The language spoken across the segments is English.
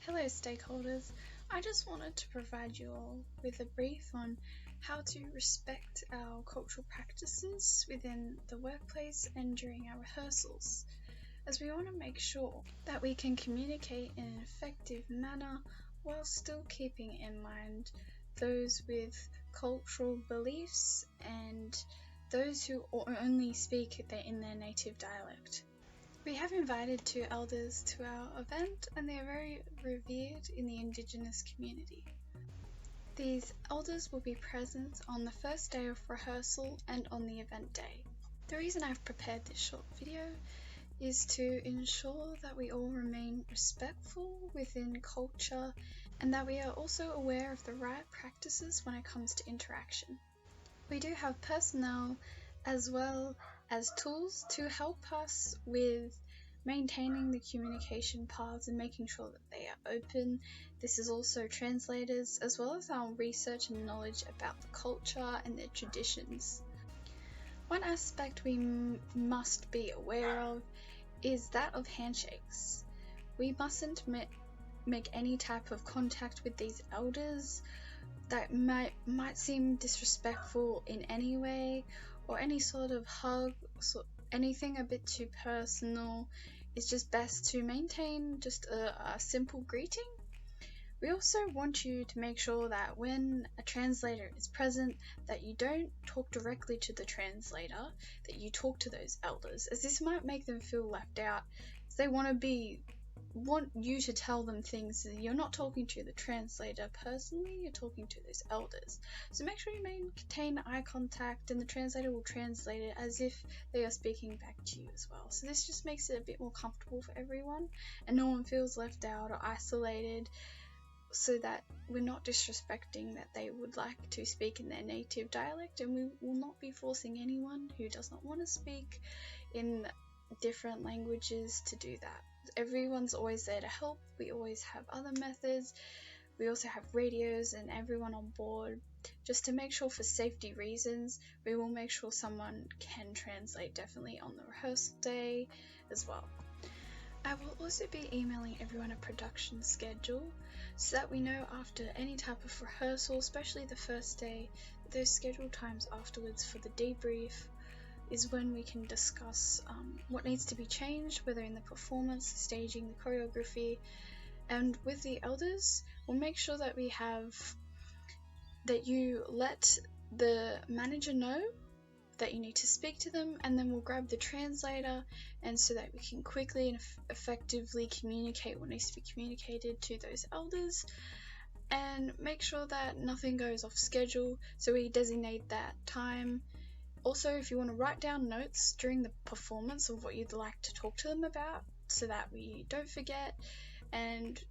Hello stakeholders, I just wanted to provide you all with a brief on how to respect our cultural practices within the workplace and during our rehearsals, as we want to make sure that we can communicate in an effective manner while still keeping in mind those with cultural beliefs and those who only speak in their native dialect. We have invited 2 elders to our event, and they are very revered in the Indigenous community. These elders will be present on the first day of rehearsal and on the event day. The reason I've prepared this short video is to ensure that we all remain respectful within culture and that we are also aware of the right practices when it comes to interaction. We do have personnel as well as tools to help us with maintaining the communication paths and making sure that they are open. This is also translators as well as our research and knowledge about the culture and their traditions. One aspect we must be aware of is that of handshakes. We mustn't make any type of contact with these elders that might seem disrespectful in any way, or any sort of hug, anything a bit too personal. It's just best to maintain just a simple greeting. We also want you to make sure that when a translator is present, that you don't talk directly to the translator, that you talk to those elders, as this might make them feel left out, as they want you to tell them things. You're not talking to the translator personally, you're talking to those elders. So make sure you maintain eye contact, and the translator will translate it as if they are speaking back to you as well. So this just makes it a bit more comfortable for everyone, and no one feels left out or isolated, so that we're not disrespecting that they would like to speak in their native dialect, and we will not be forcing anyone who does not want to speak in different languages to do that. Everyone's always there to help. We always have other methods. We also have radios and everyone on board, just to make sure for safety reasons. We will make sure someone can translate definitely on the rehearsal day as well. I will also be emailing everyone a production schedule so that we know after any type of rehearsal, especially the first day, those scheduled times afterwards for the debrief is when we can discuss what needs to be changed, whether in the performance, the staging, the choreography. And with the elders, we'll make sure that that you let the manager know that you need to speak to them, and then we'll grab the translator, and so that we can quickly and effectively communicate what needs to be communicated to those elders, and make sure that nothing goes off schedule, so we designate that time. Also, if you want to write down notes during the performance of what you'd like to talk to them about, so that we don't forget, and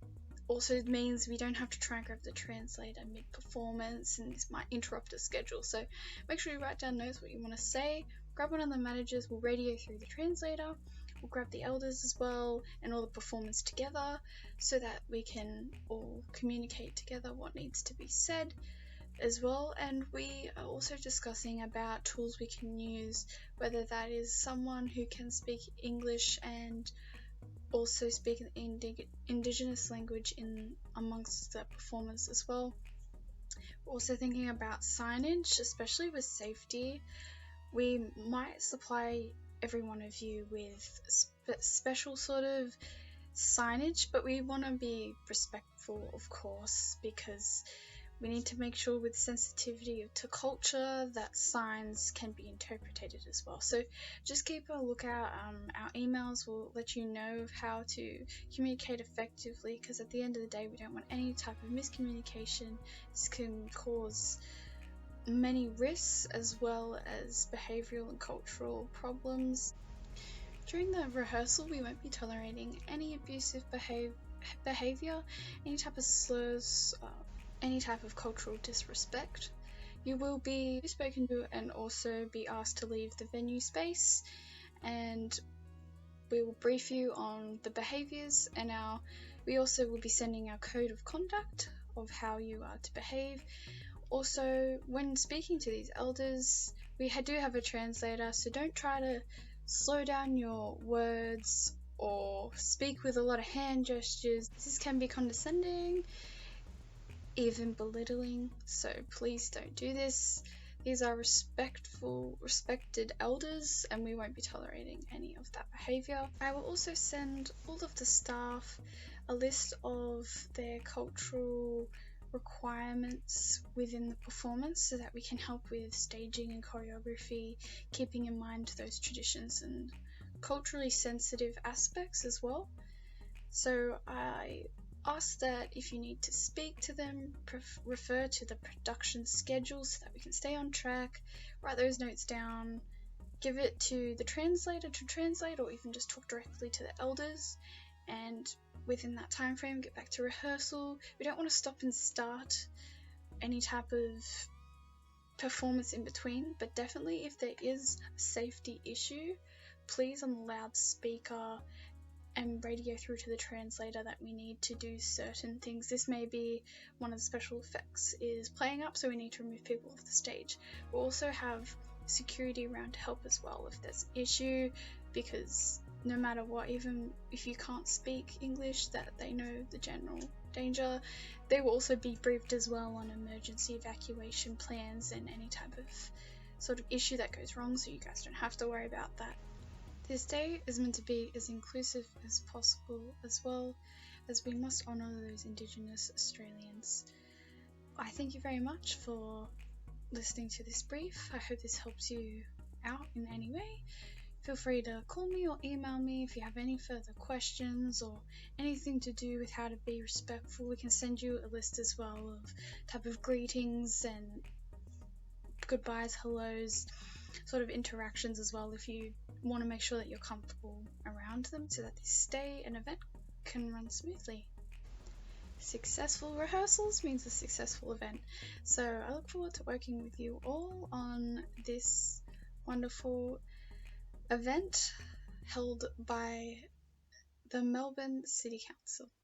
also it means we don't have to try and grab the translator mid-performance, and this might interrupt the schedule. So make sure you write down notes what you want to say, grab one of the managers, we'll radio through the translator, we'll grab the elders as well, and all the performers together, so that we can all communicate together what needs to be said as well. And we are also discussing about tools we can use, whether that is someone who can speak English and also speak an Indigenous language in amongst the performers as well. We're also thinking about signage, especially with safety. We might supply every one of you with special sort of signage, but we want to be respectful, of course, because we need to make sure with sensitivity to culture that signs can be interpreted as well. So just keep a lookout. Our emails will let you know of how to communicate effectively, because at the end of the day we don't want any type of miscommunication. This can cause many risks as well as behavioural and cultural problems. During the rehearsal we won't be tolerating any abusive behaviour, any type of slurs, any type of cultural disrespect. You will be spoken to and also be asked to leave the venue space, and we will brief you on the behaviours, and we also will be sending our code of conduct of how you are to behave. Also, when speaking to these elders, we do have a translator, so don't try to slow down your words or or speak with a lot of hand gestures. This can be condescending, even belittling, so please don't do this. These are respected elders, and we won't be tolerating any of that behaviour. I will also send all of the staff a list of their cultural requirements within the performance so that we can help with staging and choreography, keeping in mind those traditions and culturally sensitive aspects as well. So I ask that if you need to speak to them, refer to the production schedule so that we can stay on track, write those notes down, give it to the translator to translate, or even just talk directly to the elders, and within that time frame get back to rehearsal. We don't want to stop and start any type of performance in between, but definitely if there is a safety issue, please on the loudspeaker and radio through to the translator that we need to do certain things. This may be one of the special effects is playing up, so we need to remove people off the stage. We'll also have security around to help as well if there's an issue, because no matter what, even if you can't speak English, that they know the general danger. They will also be briefed as well on emergency evacuation plans and any type of sort of issue that goes wrong, so you guys don't have to worry about that. This day is meant to be as inclusive as possible, as well as we must honour those Indigenous Australians. I thank you very much for listening to this brief. I hope this helps you out in any way. Feel free to call me or email me if you have any further questions or anything to do with how to be respectful. We can send you a list as well of type of greetings and goodbyes, hellos, sort of interactions as well, if you want to make sure that you're comfortable around them so that this day and event can run smoothly. Successful rehearsals means a successful event, so I look forward to working with you all on this wonderful event held by the Melbourne City Council.